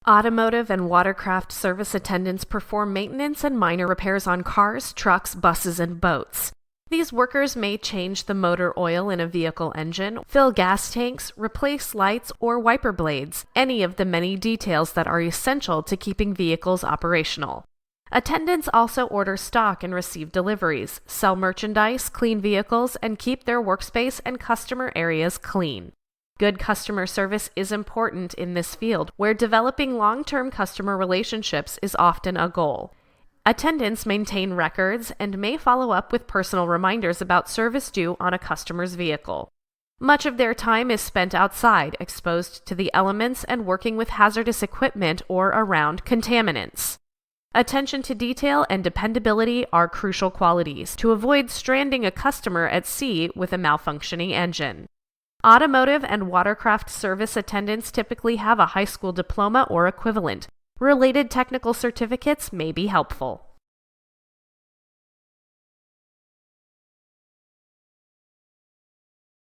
Automotive and watercraft service attendants perform maintenance and minor repairs on cars, trucks, buses, and boats. These workers may change the motor oil in a vehicle engine, fill gas tanks, replace lights, or wiper blades, any of the many details that are essential to keeping vehicles operational. Attendants also order stock and receive deliveries, sell merchandise, clean vehicles, and keep their workspace and customer areas clean. Good customer service is important in this field, where developing long-term customer relationships is often a goal. Attendants maintain records and may follow up with personal reminders about service due on a customer's vehicle. Much of their time is spent outside, exposed to the elements and working with hazardous equipment or around contaminants. Attention to detail and dependability are crucial qualities to avoid stranding a customer at sea with a malfunctioning engine. Automotive and watercraft service attendants typically have a high school diploma or equivalent. Related technical certificates may be helpful.